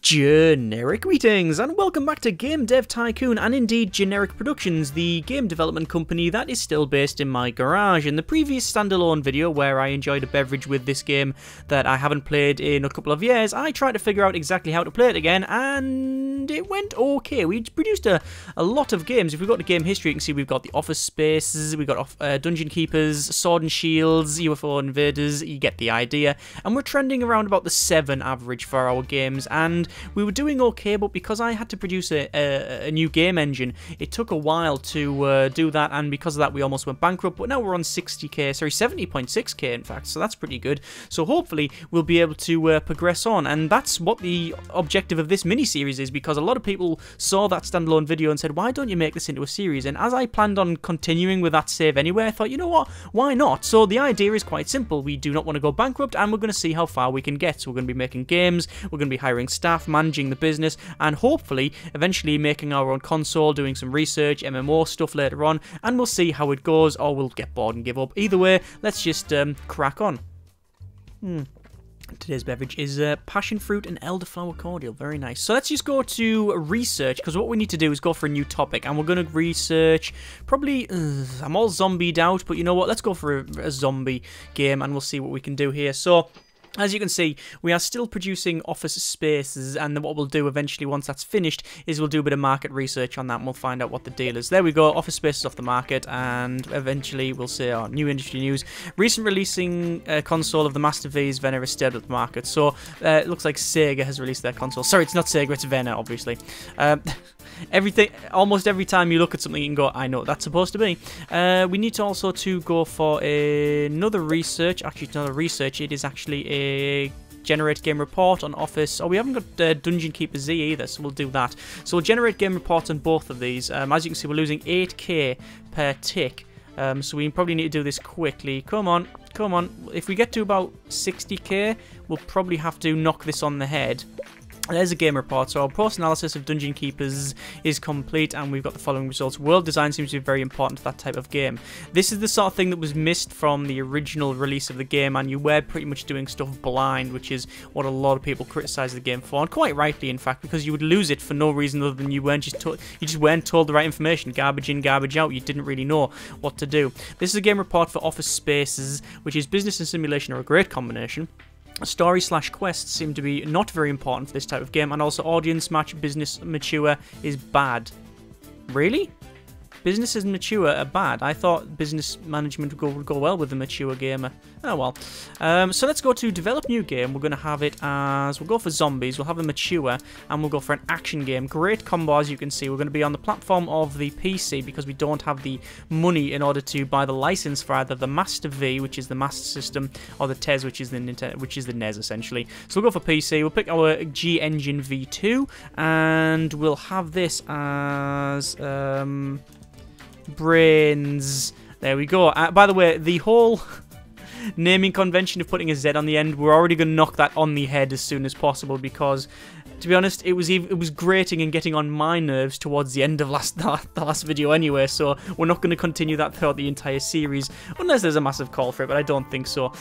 Generic greetings and welcome back to Game Dev Tycoon and indeed Generic Productions, the game development company that is still based in my garage. In the previous standalone video where I enjoyed a beverage with this game that I haven't played in a couple of years, I tried to figure out exactly how to play it again and it went okay. We produced a lot of games. If we go to game history you can see we've got the Office Spaces, we've got Dungeon Keepers, Sword and Shields, UFO Invaders, you get the idea. And we're trending around about the 7 average for our games, and we were doing okay, but because I had to produce a new game engine, it took a while to do that, and because of that we almost went bankrupt, but now we're on 60k, sorry 70.6k in fact, so that's pretty good. So hopefully we'll be able to progress on, and that's what the objective of this mini-series is, because a lot of people saw that standalone video and said, why don't you make this into a series? And as I planned on continuing with that save anyway, I thought, you know what, why not? So the idea is quite simple. We do not want to go bankrupt, and we're going to see how far we can get. So we're going to be making games, we're going to be hiring staff, managing the business, and hopefully eventually making our own console, doing some research, MMO stuff later on, and we'll see how it goes, or we'll get bored and give up. Either way, let's just crack on. Today's beverage is passion fruit and elderflower cordial. Very nice. So let's just go to research, because what we need to do is go for a new topic, and we're going to research probably I'm all zombied out, but you know what, let's go for a zombie game and we'll see what we can do here. So as you can see, we are still producing Office Spaces, and what we'll do eventually once that's finished is we'll do a bit of market research on that and we'll find out what the deal is. There we go, Office Spaces off the market, and eventually we'll say our new industry news. Recent releasing console of the Master V's Venner is still at the market, so it looks like Sega has released their console. Sorry, it's not Sega, it's Venner, obviously. Almost every time you look at something you can go, I know what that's supposed to be. We need to also go for another research. Actually, it's not a research, it is actually a generate game report on Office. Oh, we haven't got Dungeon Keeper Z either, so we'll do that. So we'll generate game reports on both of these. As you can see, we're losing 8k per tick. So we probably need to do this quickly. Come on, come on. If we get to about 60k, we'll probably have to knock this on the head. There's a game report. So our post-analysis of Dungeon Keepers is complete, and we've got the following results. World design seems to be very important to that type of game. This is the sort of thing that was missed from the original release of the game, and you were pretty much doing stuff blind, which is what a lot of people criticize the game for, and quite rightly, in fact, because you would lose it for no reason other than you just weren't told the right information. Garbage in, garbage out. You didn't really know what to do. This is a game report for Office Spaces, which is business and simulation are a great combination. Story/quests seem to be not very important for this type of game, and also audience match business mature is bad. Really? Business and mature are bad. I thought business management would go well with a mature gamer. Oh well. So let's go to develop new game. We're going to have it as, we'll go for zombies, we'll have a mature, and we'll go for an action game. Great combo, as you can see. We're going to be on the platform of the PC because we don't have the money in order to buy the license for either the Master V, which is the Master System, or the TES, which is the Nintendo, which is the NES essentially. So we'll go for PC. We'll pick our G Engine V2, and we'll have this as Brains. There we go. By the way, the whole naming convention of putting a Z on the end, we're already going to knock that on the head as soon as possible, because to be honest, it was grating and getting on my nerves towards the end of the last video anyway, so we're not going to continue that throughout the entire series unless there's a massive call for it, but I don't think so.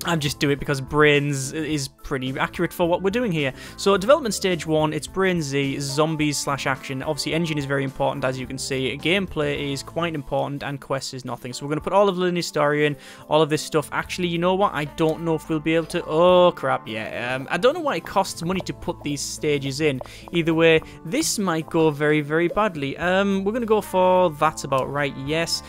I'm just doing it because Brains is pretty accurate for what we're doing here. So development stage 1, it's Brains Z, zombies/action. Obviously engine is very important, as you can see. Gameplay is quite important, and quests is nothing. So we're going to put all of linear story in, all of this stuff. Actually, you know what? I don't know if we'll be able to... Oh, crap, yeah. I don't know why it costs money to put these stages in. Either way, this might go very, very badly. We're going to go for that's about right, yes.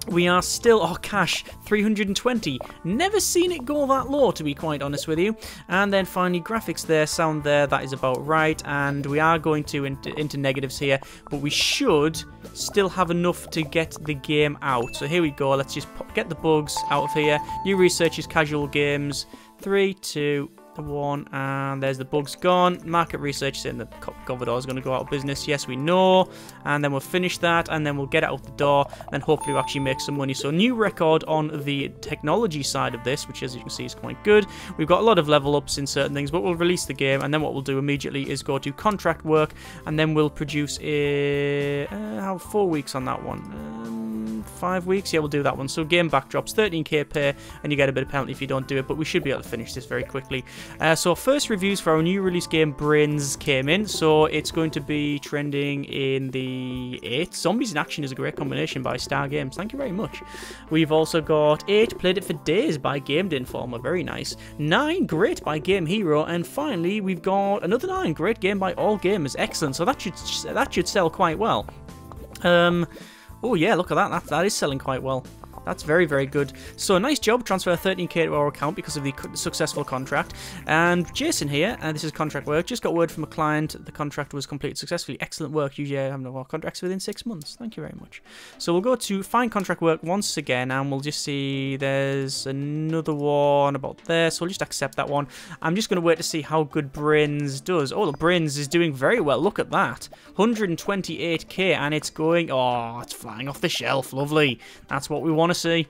We are still, oh cash, 320. Never seen it go that low, to be quite honest with you. And then finally, graphics there, sound there, that is about right. And we are going to into negatives here, but we should still have enough to get the game out. So here we go, let's just get the bugs out of here. New researchers, casual games, 3, 2, 1, and there's the bugs gone. Market research saying that Govardor is going to go out of business. Yes, we know. And then we'll finish that, and then we'll get it out the door, and hopefully we'll actually make some money. So new record on the technology side of this, which as you can see is quite good. We've got a lot of level ups in certain things, but we'll release the game, and then what we'll do immediately is go to contract work, and then we'll produce 4 weeks on that one. 5 weeks. Yeah, we'll do that one. So game backdrops, 13k pay, and you get a bit of penalty if you don't do it, but we should be able to finish this very quickly. So first reviews for our new release game, Brains, came in. So it's going to be trending in the 8th. Zombies in Action is a great combination by Star Games. Thank you very much. We've also got 8, Played It for Days by Game Dev Tycoon. Very nice. 9, Great by Game Hero. And finally, we've got another 9, Great Game by All Gamers. Excellent. So that should sell quite well. Oh yeah, look at that. That is selling quite well. That's very, very good. So, nice job. Transfer 13k to our account because of the successful contract. And Jason here, this is contract work, just got word from a client. The contract was completed successfully. Excellent work. Usually I have no more contracts within 6 months. Thank you very much. So, we'll go to find contract work once again, and we'll just see there's another one about there. So, we'll just accept that one. I'm just going to wait to see how good Brains does. Oh, the Brains is doing very well. Look at that. 128k, and it's going... Oh, it's flying off the shelf. Lovely. That's what we want to see.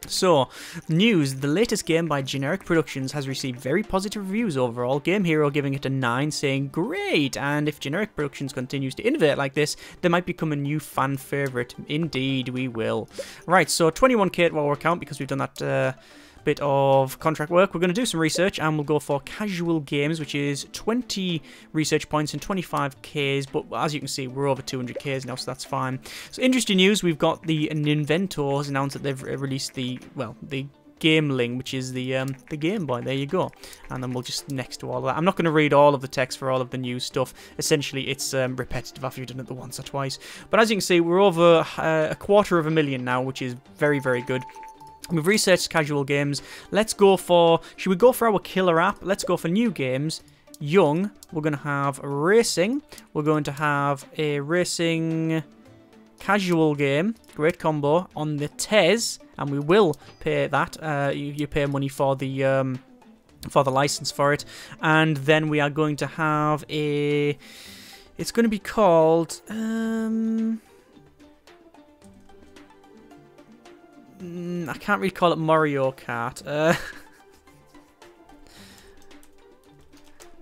So, news, the latest game by Generic Productions has received very positive reviews overall. Game Hero giving it a 9, saying great, and if Generic Productions continues to innovate like this, they might become a new fan favourite. Indeed, we will. Right, so 21k to our account because we've done that bit of contract work. We're going to do some research and we'll go for casual games, which is 20 research points and 25Ks, but as you can see, we're over 200Ks now, so that's fine. So interesting news, we've got the Inventors announced that they've released the Gameling, which is the Game Boy. There you go. And then we'll just next to all of that. I'm not going to read all of the text for all of the new stuff. Essentially, it's repetitive after you've done it the once or twice. But as you can see, we're over 250,000 now, which is very, very good. We've researched casual games. Let's go for... Should we go for our killer app? Let's go for new games. Young. We're going to have racing. We're going to have a racing casual game. Great combo on the TES. And we will pay that. You pay money for the license for it. And then we are going to have a... It's going to be called... I can't really call it Mario Kart.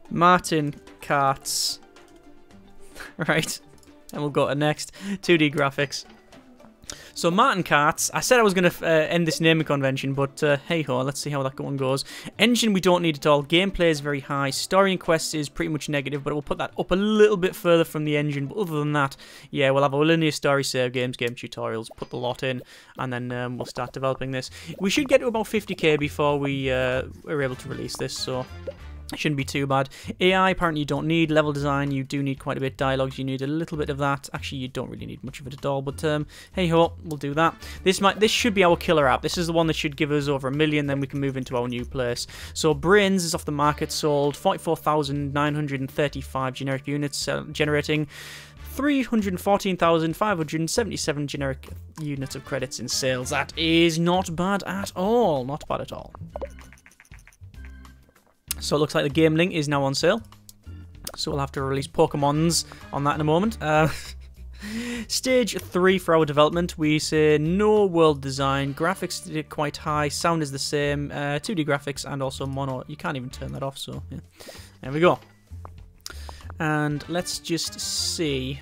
Martin Karts. Right. And we'll go to next. 2D graphics. So, Martin Karts. I said I was going to end this naming convention, but hey-ho, let's see how that one goes. Engine, we don't need at all. Gameplay is very high. Story and quests is pretty much negative, but we'll put that up a little bit further from the engine. But other than that, yeah, we'll have a linear story, save games, game tutorials, put the lot in, and then we'll start developing this. We should get to about 50k before we are able to release this, so... Shouldn't be too bad. AI, apparently you don't need. Level design, you do need quite a bit. Dialogues, you need a little bit of that. Actually, you don't really need much of it at all, but hey-ho, we'll do that. This should be our killer app. This is the one that should give us over 1 million, then we can move into our new place. So, Brains is off the market, sold 44,935 generic units, generating 314,577 generic units of credits in sales. That is not bad at all. Not bad at all. So it looks like the Gameling is now on sale. So we'll have to release Pokemons on that in a moment. Stage 3 for our development. We say no world design. Graphics quite high. Sound is the same. 2D graphics and also mono. You can't even turn that off. So yeah. There we go. And let's just see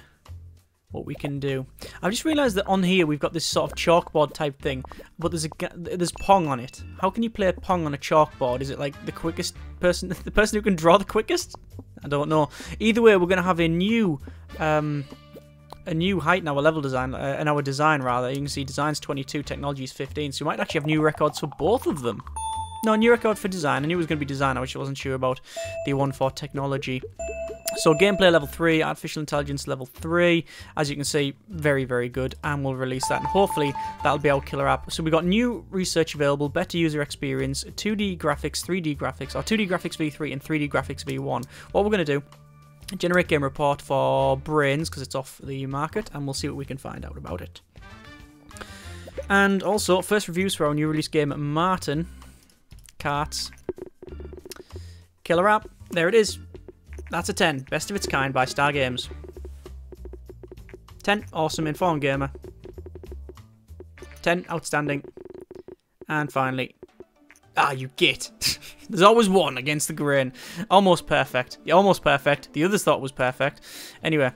what we can do. I've just realised that on here we've got this sort of chalkboard type thing, but there's Pong on it. How can you play Pong on a chalkboard? Is it like the quickest person, the person who can draw the quickest? I don't know. Either way, we're going to have a new height in our level design, in our design rather. You can see design's 22, technology's 15, so we might actually have new records for both of them. No, new record for design. I knew it was going to be design, I wasn't sure about the one for technology. So gameplay level 3, artificial intelligence level 3, as you can see, very, very good, and we'll release that, and hopefully that'll be our killer app. So we've got new research available, better user experience, 2D graphics, 3D graphics, or 2D graphics v3 and 3D graphics v1. What we're going to do, generate game report for Brains, because it's off the market, and we'll see what we can find out about it. And also, first reviews for our new release game, Martin Karts. Killer app, there it is. That's a 10. Best of its kind by Star Games. 10. Awesome. Informed gamer. 10. Outstanding. And finally... Ah, you git. There's always one against the grain. Almost perfect. Yeah, almost perfect. The others thought was perfect. Anyway.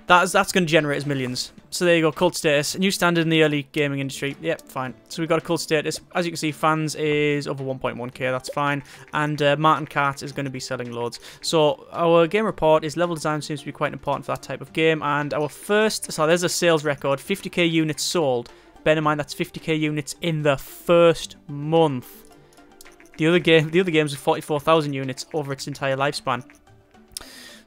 That's going to generate us millions. So there you go, cult status. New standard in the early gaming industry. Yep, fine. So we've got a cult status. As you can see, fans is over 1.1k, that's fine. And Martin Katz is going to be selling loads. So our game report is level design seems to be quite important for that type of game. And our first, so there's a sales record, 50k units sold. Bear in mind that's 50k units in the first month. The other games are 44,000 units over its entire lifespan.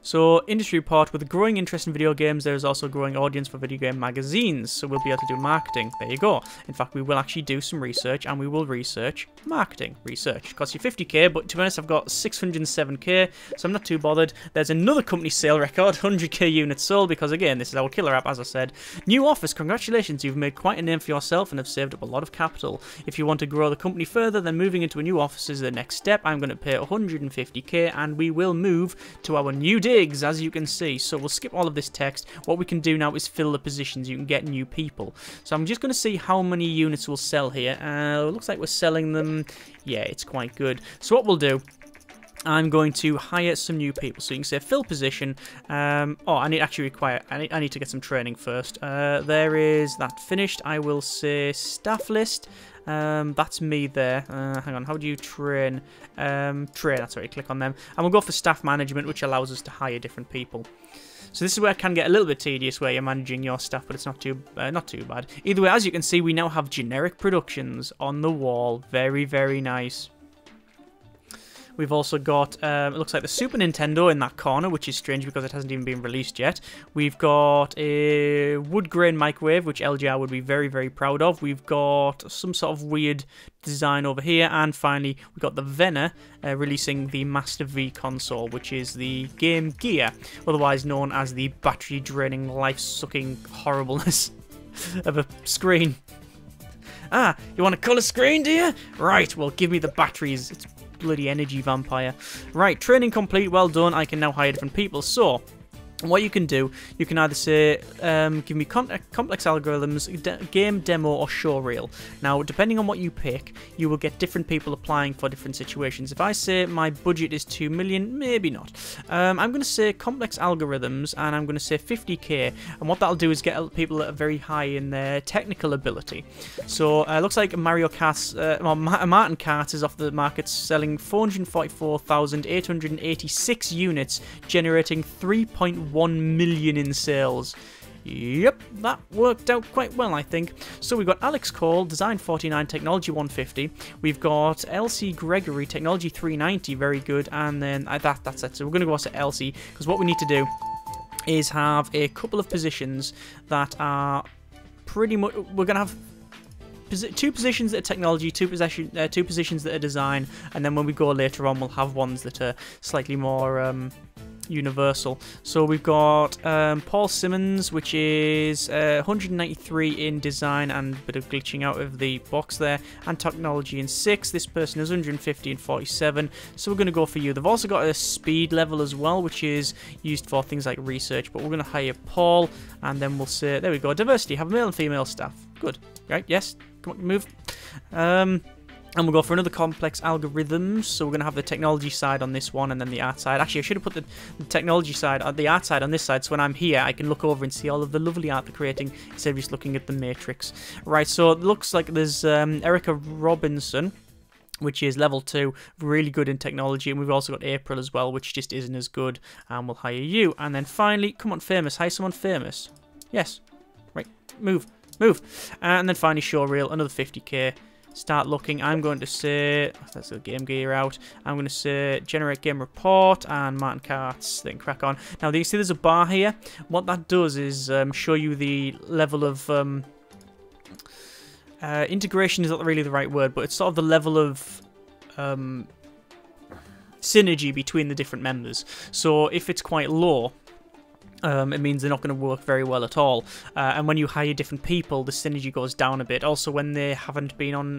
So, industry report, with a growing interest in video games, there is also a growing audience for video game magazines, so we'll be able to do marketing. There you go. In fact, we will actually do some research, and we will research marketing. Research. It costs you 50k, but to be honest, I've got 607k, so I'm not too bothered. There's another company sale record, 100k units sold, because again, this is our killer app, as I said. New office, congratulations, you've made quite a name for yourself and have saved up a lot of capital. If you want to grow the company further, then moving into a new office is the next step. I'm going to pay 150k, and we will move to our new digs, as you can see. So we'll skip all of this text. What we can do now is fill the positions. You can get new people. So I'm just going to see how many units we'll sell here. It looks like we're selling them. Yeah, it's quite good. So what we'll do, I'm going to hire some new people. So you can say fill position. I need to get some training first. There is that finished. I will say staff list. That's me there. Hang on, how do you train? Train, that's right, click on them. And we'll go for staff management, which allows us to hire different people. So this is where it can get a little bit tedious, where you're managing your staff, but it's not too bad. Either way, as you can see, we now have generic productions on the wall. Very, very nice. We've also got, it looks like the Super Nintendo in that corner, which is strange because it hasn't even been released yet. We've got a wood grain microwave, which LGR would be very, very proud of. We've got some sort of weird design over here. And finally, we've got the Venner releasing the Master V console, which is the Game Gear, otherwise known as the battery-draining, life-sucking horribleness of a screen. Ah, you want a colour screen, do you? Right, well, give me the batteries. It's bloody energy vampire. Right, training complete, well done. I can now hire different people. So what you can do, you can either say, give me complex algorithms, game demo, or showreel. Now, depending on what you pick, you will get different people applying for different situations. If I say my budget is 2 million, maybe not. I'm going to say complex algorithms, and I'm going to say 50k. And what that'll do is get people that are very high in their technical ability. So, looks like Martin Katz is off the market, selling 444,886 units, generating 3.1 million in sales. Yep, that worked out quite well, I think. So we've got Alex Cole, Design 49, Technology 150. We've got Elsie Gregory, Technology 390, very good. And then that's it. So we're going to go to Elsie, because what we need to do is have a couple of positions that are pretty much... We're going to have two positions that are technology, two positions that are design, and then when we go later on, we'll have ones that are slightly more... universal. So we've got Paul Simmons, which is 193 in design and a bit of glitching out of the box there, and technology in 6. This person is 150 and 47, so we're going to go for you. They've also got a speed level as well, which is used for things like research, but we're going to hire Paul, and then we'll say, there we go, diversity, have male and female staff. Good. Right, yes, come on, move. And we'll go for another complex algorithms. So we're going to have the technology side on this one and then the art side. Actually, I should have put the technology side, the art side on this side. So when I'm here, I can look over and see all of the lovely art they're creating instead of just looking at the matrix. Right, so it looks like there's Erica Robinson, which is level 2, really good in technology. And we've also got April as well, which just isn't as good. And we'll hire you. And then finally, come on, famous. Hire someone famous. Yes. Right, move. And then finally, showreel, another 50k. Start looking. I'm going to say, that's the Game Gear out. I'm going to say generate game report and Martin Katz, then crack on. Now, you see there's a bar here. What that does is show you the level of integration is not really the right word, but it's sort of the level of synergy between the different members. So if it's quite low, it means they're not going to work very well at all. And when you hire different people, the synergy goes down a bit. Also, when they haven't been on,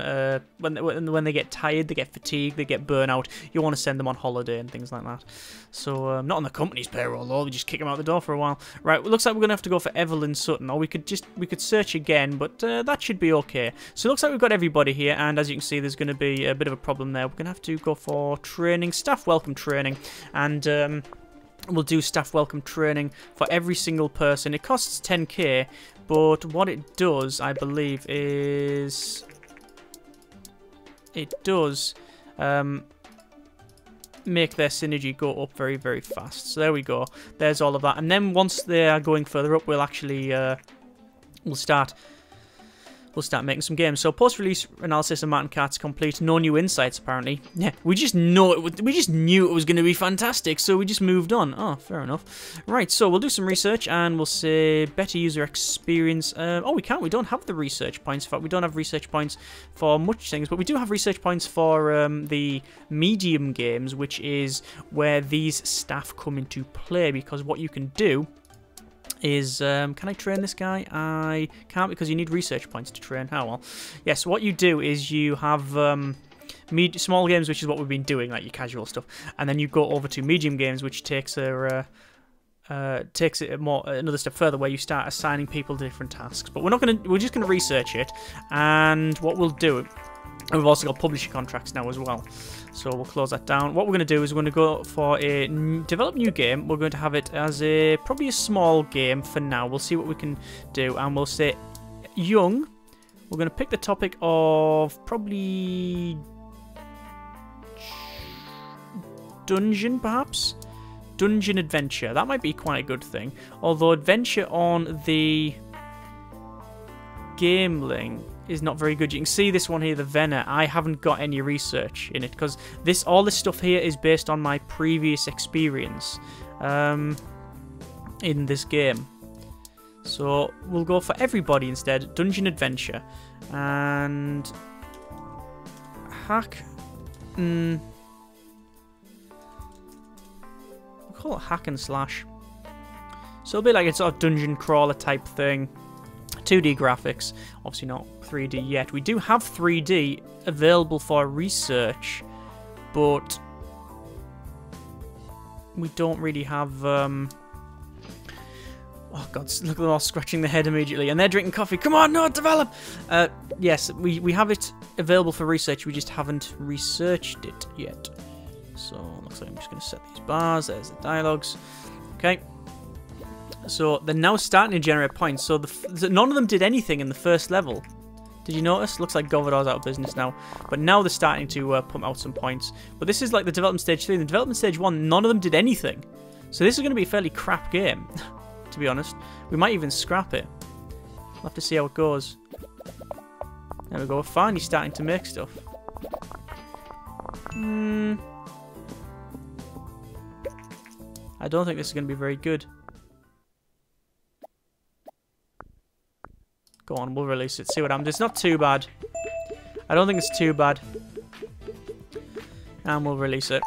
when they get tired, they get fatigued, they get burnout, you want to send them on holiday and things like that. So, not on the company's payroll, though. We just kick them out the door for a while. Right, it looks like we're going to have to go for Evelyn Sutton, or we could search again, but that should be okay. So it looks like we've got everybody here, and as you can see, there's going to be a bit of a problem there. We're going to have to go for training, staff welcome training, and We'll do staff welcome training for every single person. It costs 10k, but what it does, I believe, is it does make their synergy go up very, very fast. So there we go. There's all of that. And then once they are going further up, we'll actually we'll start making some games. So post-release analysis of Martin Katz complete. No new insights apparently. Yeah, we just knew it was going to be fantastic, so we just moved on. Oh, fair enough. Right, so we'll do some research and we'll say better user experience. Oh, we can't. We don't have the research points. In fact, we don't have research points for much things, but we do have research points for the medium games, which is where these staff come into play, because what you can do is, can I train this guy? I can't, because you need research points to train. Oh well. Yes, what you do is you have small games, which is what we've been doing, like your casual stuff, and then you go over to medium games, which takes it another step further, where you start assigning people to different tasks. But we're just gonna research it, and what we'll do, and we've also got publisher contracts now as well. So we'll close that down. What we're going to do is we're going to go for a develop new game. We're going to have it as probably a small game for now. We'll see what we can do, and we'll say young. We're going to pick the topic of probably dungeon, perhaps? Dungeon adventure. That might be quite a good thing. Although adventure on the game link is not very good. You can see this one here, the Venner. I haven't got any research in it, because all this stuff here is based on my previous experience in this game. So we'll go for everybody instead. Dungeon adventure and hack. We'll call it hack and slash. So it'll be like a sort of dungeon crawler type thing. 2D graphics, obviously not 3D yet. We do have 3D available for research, but we don't really have. Oh God! Look at them all scratching their head immediately, and they're drinking coffee. Come on, no, develop. Yes, we have it available for research. We just haven't researched it yet. So looks like I'm just going to set these bars. There's the dialogues. Okay. So they're now starting to generate points. So none of them did anything in the first level. Did you notice? Looks like Govardor's out of business now. But now they're starting to pump out some points. But this is like the development stage 3. In the development stage 1, none of them did anything. So this is going to be a fairly crap game, to be honest. We might even scrap it. We'll have to see how it goes. There we go. We're finally starting to make stuff. I don't think this is going to be very good. Go on, we'll release it. See what happens. It's not too bad. I don't think it's too bad. And we'll release it.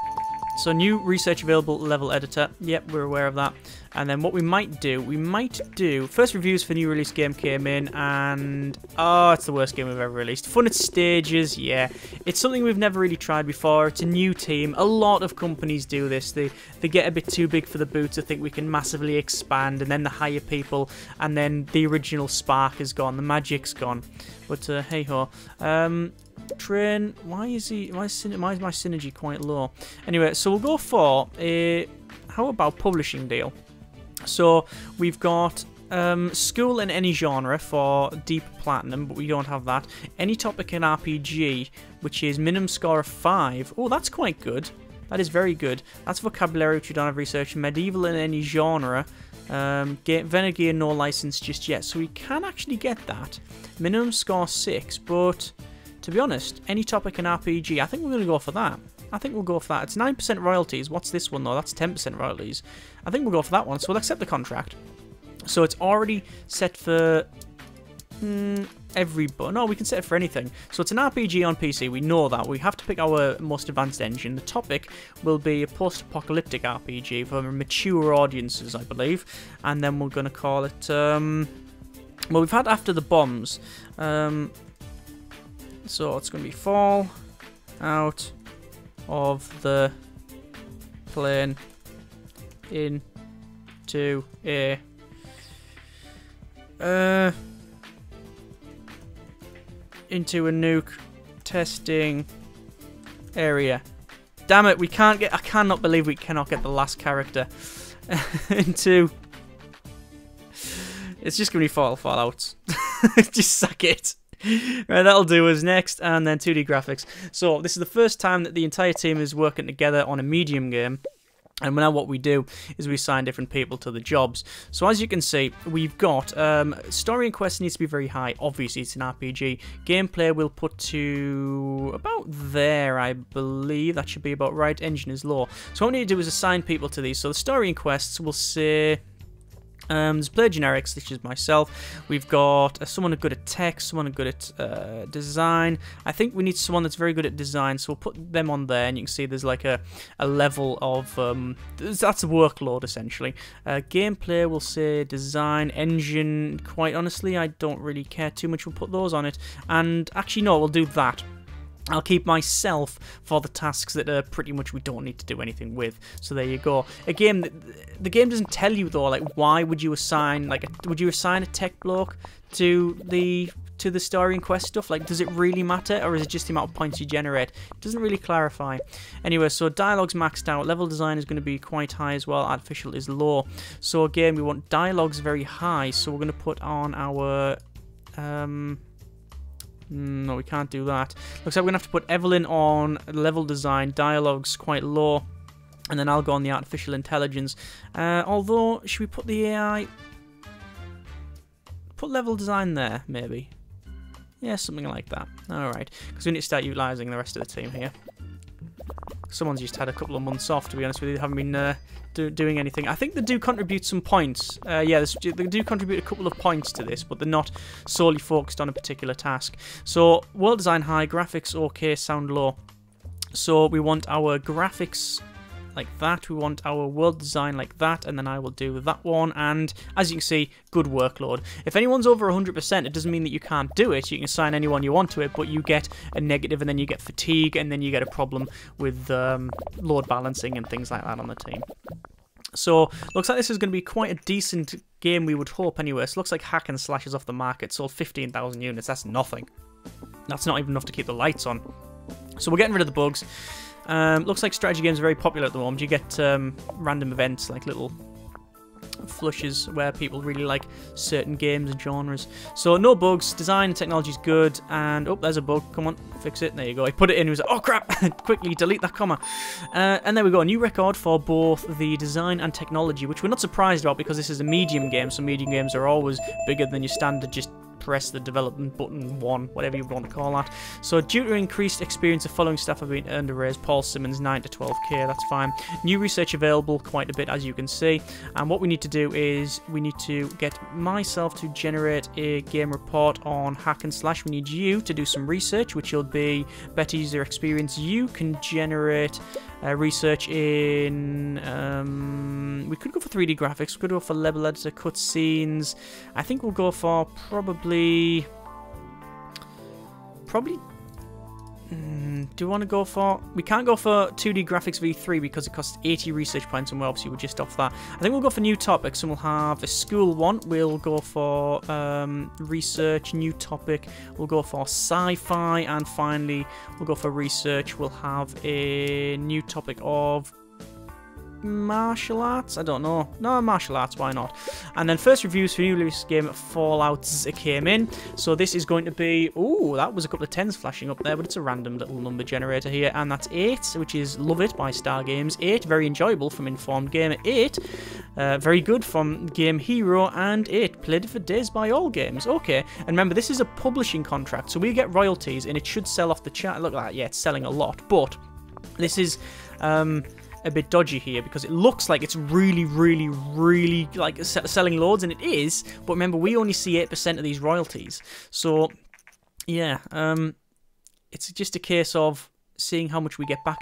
So new research available level editor. Yep, we're aware of that. And then what we might do, first reviews for new release game came in, and oh, it's the worst game we've ever released. Fun at stages, yeah. It's something we've never really tried before. It's a new team. A lot of companies do this. They get a bit too big for the boot to think we can massively expand, and then they hire people, and then the original spark is gone, the magic's gone. But hey ho. Train, why is my synergy quite low? Anyway, so we'll go for a, how about publishing deal? So we've got school in any genre for deep platinum, but we don't have that. Any topic in RPG, which is minimum score of 5. Oh, that's quite good. That is very good. That's vocabulary, which we don't have research. Medieval in any genre. Venner Gear, no license just yet, so we can actually get that. Minimum score 6, but to be honest, any topic in RPG, I think we're going to go for that. I think we'll go for that. It's 9% royalties. What's this one, though? That's 10% royalties. I think we'll go for that one, so we'll accept the contract. So it's already set for everybody. No, we can set it for anything. So it's an RPG on PC. We know that. We have to pick our most advanced engine. The topic will be a post-apocalyptic RPG for mature audiences, I believe. And then we're going to call it... well, we've had After the Bombs. So it's going to be Fall Out of the Plane into a nuke testing area. Damn it, we can't get... I cannot believe we cannot get the last character into... It's just going to be Fallout. Just suck it. Right, that'll do us next, and then 2D graphics. So this is the first time that the entire team is working together on a medium game. And now what we do is we assign different people to the jobs. So as you can see, we've got story and quest needs to be very high. Obviously, it's an RPG. Gameplay we'll put to about there, I believe. That should be about right. Engine is low. So what we need to do is assign people to these. So the story and quests will say... there's player generics, which is myself. We've got someone good at tech, someone good at design. I think we need someone that's very good at design, so we'll put them on there, and you can see there's like a level of... that's a workload, essentially. Gameplay, we'll say design. Engine, quite honestly, I don't really care too much. We'll put those on it. And actually, no, we'll do that. I'll keep myself for the tasks that are pretty much we don't need to do anything with. So there you go. Again, the game doesn't tell you though, like why would you assign would you assign a tech bloke to the story and quest stuff? Like, does it really matter, or is it just the amount of points you generate? It doesn't really clarify. Anyway, so dialogue's maxed out. Level design is going to be quite high as well. Artificial is low. So again, we want dialogues very high. So we're going to put on our no, we can't do that. Looks like we're going to have to put Evelyn on level design, dialogues quite low, and then I'll go on the artificial intelligence. Although, should we put the AI... Put level design there, maybe? Yeah, something like that. Alright, because we need to start utilising the rest of the team here. Someone's just had a couple of months off, to be honest with you. They haven't been doing anything. I think they do contribute some points. Yeah, they do contribute a couple of points to this, but they're not solely focused on a particular task. So, world design high, graphics okay, sound low. So, we want our graphics like that. We want our world design like that, and then I will do that one. And as you can see, good workload. If anyone's over 100%, it doesn't mean that you can't do it. You can assign anyone you want to it, but you get a negative, and then you get fatigue, and then you get a problem with load balancing and things like that on the team. So, looks like this is going to be quite a decent game, we would hope anyway. So, looks like hack and slash is off the market. Sold 15,000 units. That's nothing. That's not even enough to keep the lights on. So, we're getting rid of the bugs. Looks like strategy games are very popular at the moment. You get random events, like little flushes where people really like certain games and genres. So no bugs, design and technology is good, and oh, there's a bug, come on, fix it, there you go. I put it in, he was like, oh crap, quickly delete that comma. And there we go, a new record for both the design and technology, which we're not surprised about because this is a medium game, so medium games are always bigger than your standard just press the development button 1, whatever you want to call that. So due to increased experience, the following staff have been earned a raise. Paul Simmons, 9 to 12k, that's fine. New research available quite a bit, as you can see. And what we need to do is we need to get myself to generate a game report on hack and slash. We need you to do some research, which will be better user experience. You can generate research in... we could go for 3D graphics, we could go for level editor, cutscenes. I think we'll go for probably... do you want to go for... We can't go for 2D graphics v3 because it costs 80 research points, and obviously we're just off that. I think we'll go for new topics, and we'll have a school one. We'll go for research, new topic. We'll go for sci-fi, and finally we'll go for research. We'll have a new topic of martial arts? I don't know. No, martial arts, why not? And then first reviews for new release game Fallouts came in. So this is going to be... Ooh, that was a couple of 10s flashing up there, but it's a random little number generator here. And that's 8, which is Love It by Star Games. 8, very enjoyable from Informed Gamer. 8, very good from Game Hero. And 8, played for days by All Games. Okay, and remember, this is a publishing contract, so we get royalties, and it should sell off the chart. Look at that, yeah, it's selling a lot. But this is... a bit dodgy here because it looks like it's really like selling loads, and it is, but remember we only see 8% of these royalties. So yeah, it's just a case of seeing how much we get back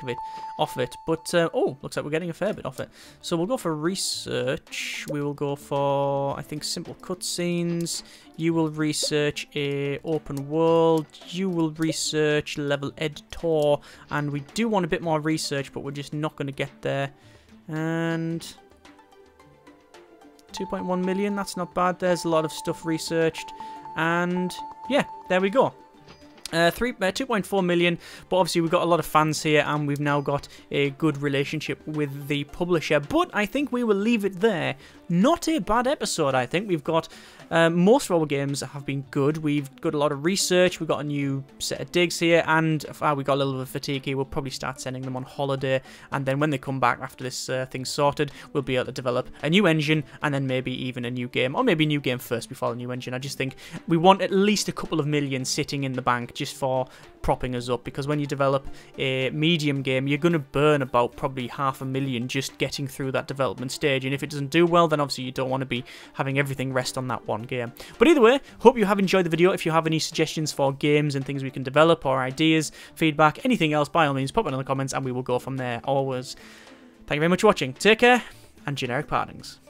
off it. But oh, looks like we're getting a fair bit off it. So we'll go for research. We will go for, I think, simple cutscenes. You will research a open world. You will research level editor, and we do want a bit more research, but we're just not going to get there. And 2.1 million, that's not bad. There's a lot of stuff researched, and yeah, there we go. 2.4 million, but obviously we've got a lot of fans here and we've now got a good relationship with the publisher. But I think we will leave it there. Not a bad episode, I think. We've got most of our games have been good. We've got a lot of research. We've got a new set of digs here, and we got a little bit of fatigue here. We'll probably start sending them on holiday, and then when they come back after this thing's sorted, we'll be able to develop a new engine, and then maybe even a new game, or maybe a new game first before the new engine. I just think we want at least a couple of million sitting in the bank just for propping us up, because when you develop a medium game, you're going to burn about probably $500,000 just getting through that development stage, and if it doesn't do well, then obviously you don't want to be having everything rest on that one game. But either way, hope you have enjoyed the video. If you have any suggestions for games and things we can develop, or ideas, feedback, anything else, by all means pop it in the comments and we will go from there. Always, thank you very much for watching. Take care, and generic partings.